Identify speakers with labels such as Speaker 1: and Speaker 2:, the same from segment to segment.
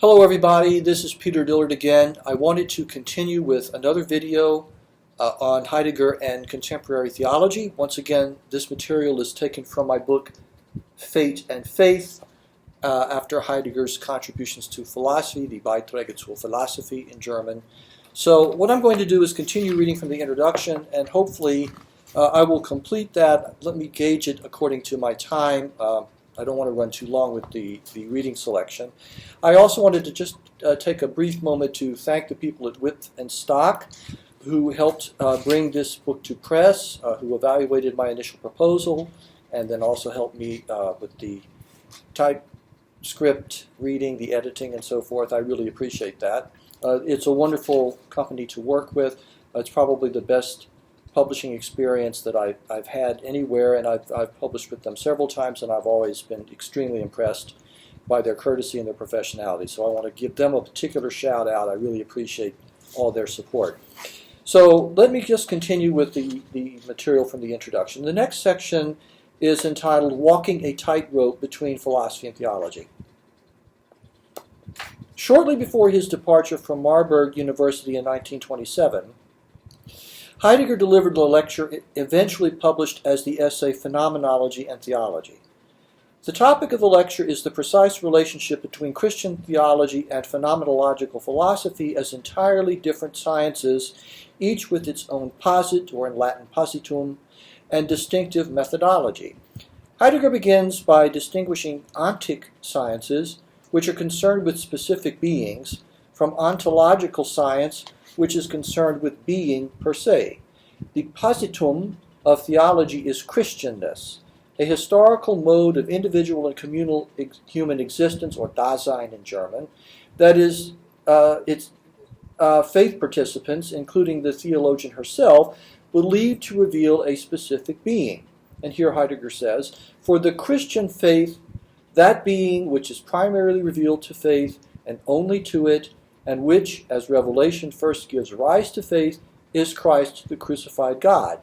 Speaker 1: Hello everybody, this is Peter Dillard again. I wanted to continue with another video on Heidegger and contemporary theology. Once again, this material is taken from my book Fate and Faith after Heidegger's contributions to philosophy, die Beiträge zur Philosophie in German. So what I'm going to do is continue reading from the introduction, and hopefully I will complete that. Let me gauge it according to my time. I don't want to run too long with the reading selection. I also wanted to just take a brief moment to thank the people at Wipf Stock who helped bring this book to press, who evaluated my initial proposal, and then also helped me with the typescript reading, the editing, and so forth. I really appreciate that. It's a wonderful company to work with. It's probably the best publishing experience that I've had anywhere, and I've published with them several times, and I've always been extremely impressed by their courtesy and their professionality. So I want to give them a particular shout out. I really appreciate all their support. So let me just continue with the material from the introduction. The next section is entitled Walking a Tightrope Between Philosophy and Theology. Shortly before his departure from Marburg University in 1927, Heidegger delivered a lecture eventually published as the essay Phenomenology and Theology. The topic of the lecture is the precise relationship between Christian theology and phenomenological philosophy as entirely different sciences, each with its own posit, or in Latin positum, and distinctive methodology. Heidegger begins by distinguishing ontic sciences, which are concerned with specific beings, from ontological science, which is concerned with being per se. The positum of theology is Christianness, a historical mode of individual and communal human existence, or Dasein in German, that is, its faith participants, including the theologian herself, believe to reveal a specific being. And here Heidegger says, for the Christian faith, that being which is primarily revealed to faith and only to it, and which, as revelation first gives rise to faith, is Christ, the crucified God.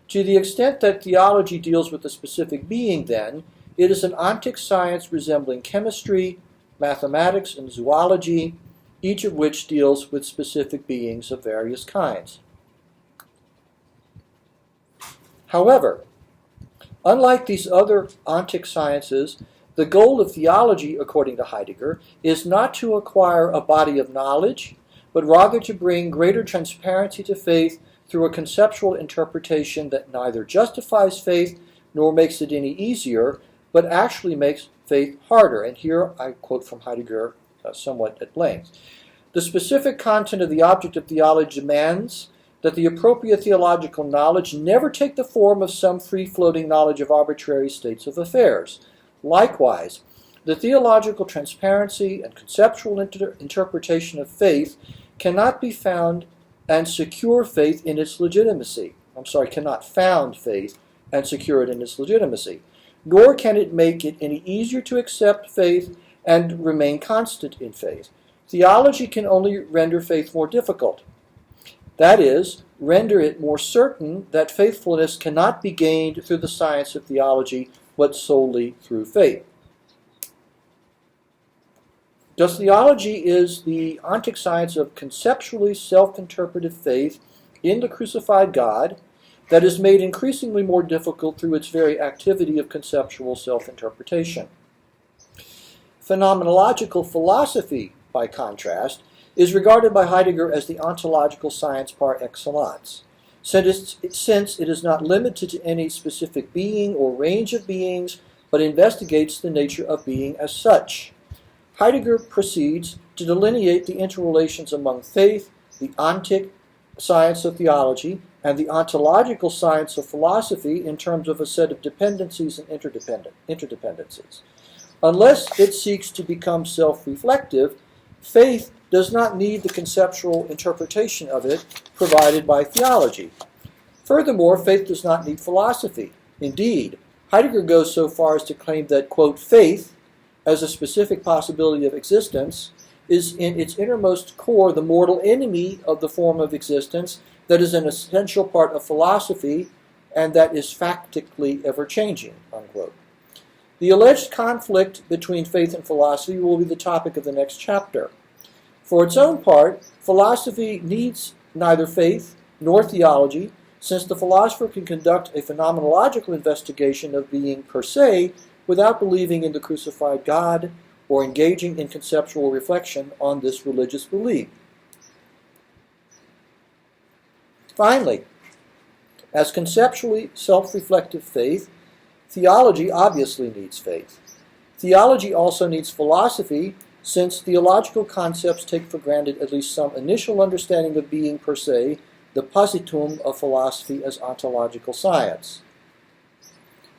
Speaker 1: To the extent that theology deals with a specific being, then, it is an ontic science resembling chemistry, mathematics, and zoology, each of which deals with specific beings of various kinds. However, unlike these other ontic sciences, the goal of theology, according to Heidegger, is not to acquire a body of knowledge, but rather to bring greater transparency to faith through a conceptual interpretation that neither justifies faith nor makes it any easier, but actually makes faith harder. And here I quote from Heidegger somewhat at length. The specific content of the object of theology demands that the appropriate theological knowledge never take the form of some free-floating knowledge of arbitrary states of affairs. Likewise, the theological transparency and conceptual interpretation of faith cannot be found and secure faith in its legitimacy. Cannot found faith and secure it in its legitimacy. Nor can it make it any easier to accept faith and remain constant in faith. Theology can only render faith more difficult. That is, render it more certain that faithfulness cannot be gained through the science of theology, but solely through faith. Thus, theology is the ontic science of conceptually self-interpretive faith in the crucified God that is made increasingly more difficult through its very activity of conceptual self-interpretation. Phenomenological philosophy, by contrast, is regarded by Heidegger as the ontological science par excellence, since it is not limited to any specific being or range of beings, but investigates the nature of being as such. Heidegger proceeds to delineate the interrelations among faith, the ontic science of theology, and the ontological science of philosophy in terms of a set of dependencies and interdependencies. Unless it seeks to become self-reflective, faith does not need the conceptual interpretation of it provided by theology. Furthermore, faith does not need philosophy. Indeed, Heidegger goes so far as to claim that, quote, faith, as a specific possibility of existence, is in its innermost core the mortal enemy of the form of existence that is an essential part of philosophy and that is factically ever-changing, unquote. The alleged conflict between faith and philosophy will be the topic of the next chapter. For its own part, philosophy needs neither faith nor theology, since the philosopher can conduct a phenomenological investigation of being per se without believing in the crucified God or engaging in conceptual reflection on this religious belief. Finally, as conceptually self-reflective faith, theology obviously needs faith. Theology also needs philosophy, since theological concepts take for granted at least some initial understanding of being per se, the positum of philosophy as ontological science.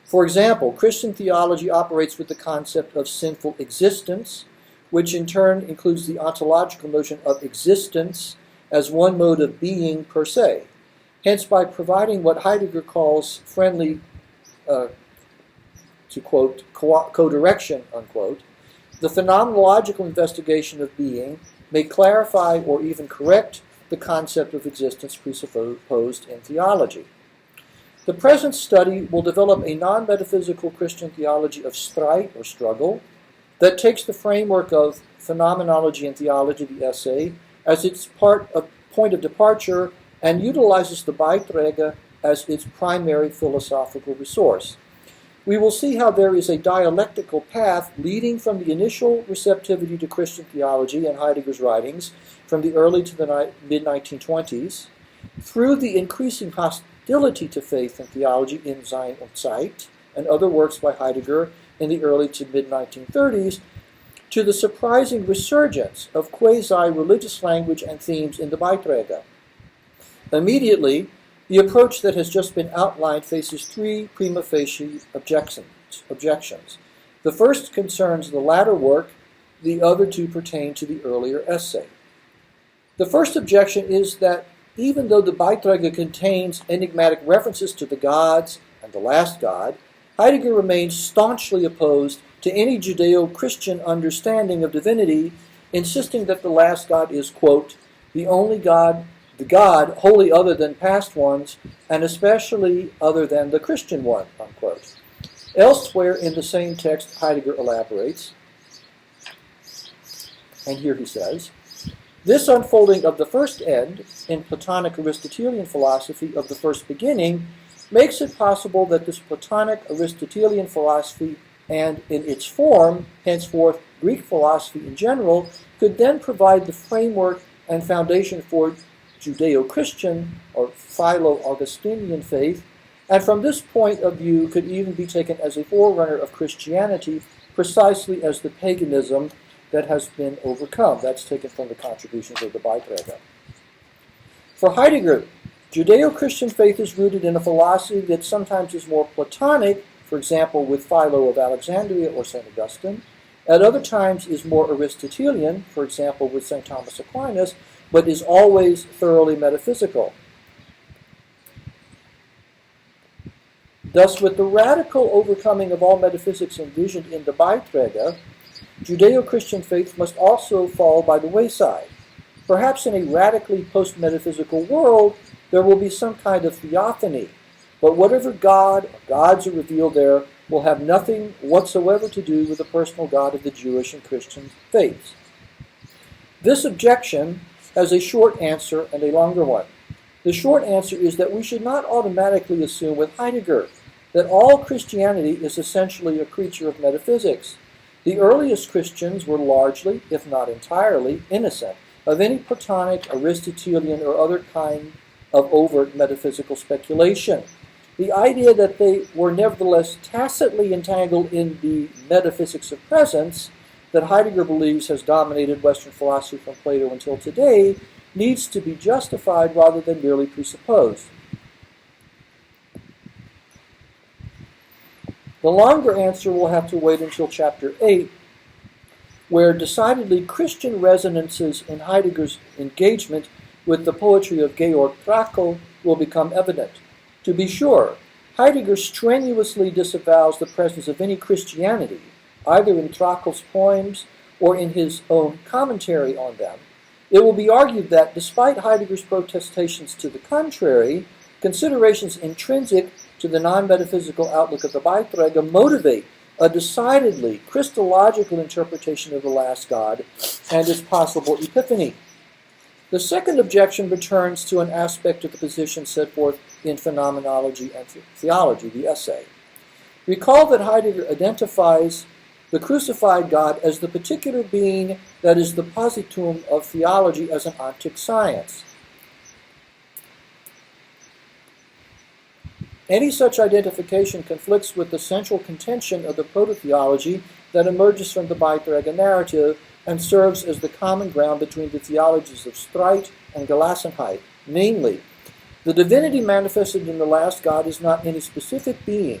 Speaker 1: For example, Christian theology operates with the concept of sinful existence, which in turn includes the ontological notion of existence as one mode of being per se. Hence, by providing what Heidegger calls friendly, to quote, co-direction, unquote, the phenomenological investigation of being may clarify or even correct the concept of existence presupposed in theology. The present study will develop a non-metaphysical Christian theology of strife or struggle that takes the framework of phenomenology and theology, the essay, as its point of departure and utilizes the Beiträge as its primary philosophical resource. We will see how there is a dialectical path leading from the initial receptivity to Christian theology and Heidegger's writings from the early to the mid-1920s, through the increasing hostility to faith and theology in Sein und Zeit and other works by Heidegger in the early to mid-1930s, to the surprising resurgence of quasi-religious language and themes in the Beiträge. Immediately, the approach that has just been outlined faces three prima facie objections. The first concerns the latter work, the other two pertain to the earlier essay. The first objection is that even though the Beiträge contains enigmatic references to the gods and the last God, Heidegger remains staunchly opposed to any Judeo-Christian understanding of divinity, insisting that the last God is, quote, the only God, the God wholly other than past ones, and especially other than the Christian one, unquote. Elsewhere in the same text, Heidegger elaborates, and here he says, this unfolding of the first end in Platonic Aristotelian philosophy of the first beginning makes it possible that this Platonic Aristotelian philosophy and in its form, henceforth Greek philosophy in general, could then provide the framework and foundation for Judeo-Christian or Philo-Augustinian faith, and from this point of view could even be taken as a forerunner of Christianity, precisely as the paganism that has been overcome. That's taken from the contributions of the Beiträge. For Heidegger, Judeo-Christian faith is rooted in a philosophy that sometimes is more Platonic, for example with Philo of Alexandria or St. Augustine, at other times is more Aristotelian, for example with St. Thomas Aquinas, but is always thoroughly metaphysical. Thus, with the radical overcoming of all metaphysics envisioned in the Beiträge, Judeo-Christian faith must also fall by the wayside. Perhaps in a radically post-metaphysical world, there will be some kind of theophany, but whatever God or gods are revealed there will have nothing whatsoever to do with the personal God of the Jewish and Christian faiths. This objection has a short answer and a longer one. The short answer is that we should not automatically assume with Heidegger that all Christianity is essentially a creature of metaphysics. The earliest Christians were largely, if not entirely, innocent of any Platonic, Aristotelian, or other kind of overt metaphysical speculation. The idea that they were nevertheless tacitly entangled in the metaphysics of presence that Heidegger believes has dominated Western philosophy from Plato until today needs to be justified rather than merely presupposed. The longer answer will have to wait until chapter 8, where decidedly Christian resonances in Heidegger's engagement with the poetry of Georg Trakl will become evident. To be sure, Heidegger strenuously disavows the presence of any Christianity, either in Trakl's poems or in his own commentary on them. It will be argued that, despite Heidegger's protestations to the contrary, considerations intrinsic to the non-metaphysical outlook of the Beiträge motivate a decidedly Christological interpretation of the last God and its possible epiphany. The second objection returns to an aspect of the position set forth in Phenomenology and Theology, the essay. Recall that Heidegger identifies the crucified God as the particular being that is the positum of theology as an ontic science. Any such identification conflicts with the central contention of the proto-theology that emerges from the Beiträge narrative and serves as the common ground between the theologies of Streit and Gelassenheit, namely, the divinity manifested in the last God is not any specific being.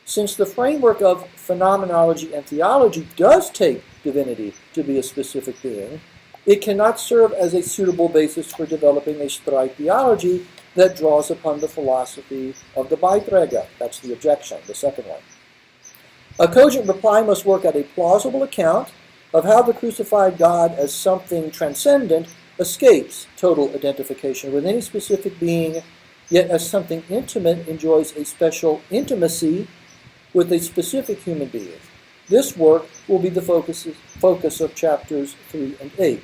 Speaker 1: Since the framework of phenomenology and theology does take divinity to be a specific being, it cannot serve as a suitable basis for developing a Streit theology that draws upon the philosophy of the Beiträge. That's the objection, the second one. A cogent reply must work at a plausible account of how the crucified God as something transcendent escapes total identification with any specific being, yet as something intimate enjoys a special intimacy with a specific human being. This work will be the focus of chapters 3 and 8.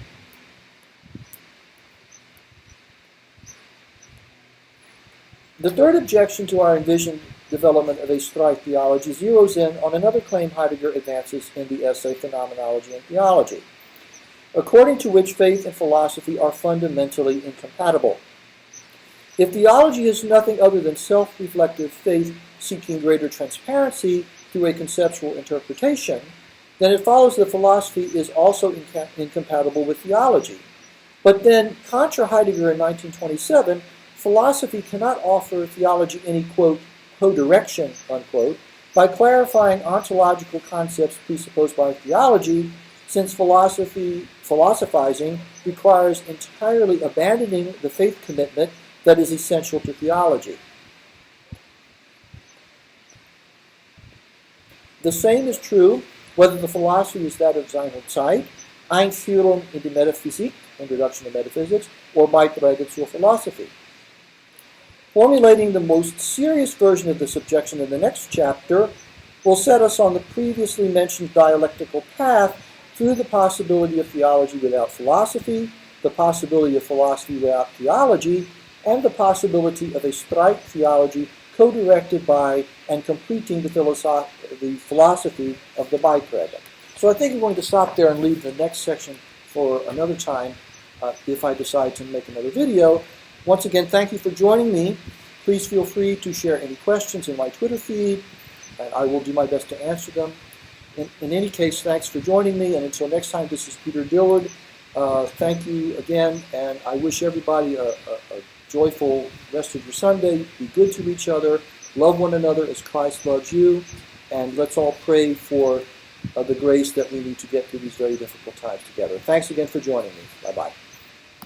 Speaker 1: The third objection to our envisioned development of a Streit theology zeroes in on another claim Heidegger advances in the essay Phenomenology and Theology, according to which faith and philosophy are fundamentally incompatible. If theology is nothing other than self-reflective faith seeking greater transparency through a conceptual interpretation, then it follows that philosophy is also incompatible with theology. But then, contra Heidegger in 1927, philosophy cannot offer theology any, quote, co-direction, unquote, by clarifying ontological concepts presupposed by theology, since philosophizing requires entirely abandoning the faith commitment that is essential to theology. The same is true whether the philosophy is that of seiner Zeit, Einführung in die Metaphysik, Introduction to Metaphysics, or Beiträge zur Philosophie. Formulating the most serious version of this objection in the next chapter will set us on the previously mentioned dialectical path through the possibility of theology without philosophy, the possibility of philosophy without theology, and the possibility of a Streit theology co-directed by and completing the philosophy of the Beiträge. So I think I'm going to stop there and leave the next section for another time if I decide to make another video. Once again, thank you for joining me. Please feel free to share any questions in my Twitter feed, and I will do my best to answer them. In any case, thanks for joining me, and until next time, this is Peter Dillard. Thank you again, and I wish everybody a joyful rest of your Sunday. Be good to each other. Love one another as Christ loves you, and let's all pray for the grace that we need to get through these very difficult times together. Thanks again for joining me. Bye-bye.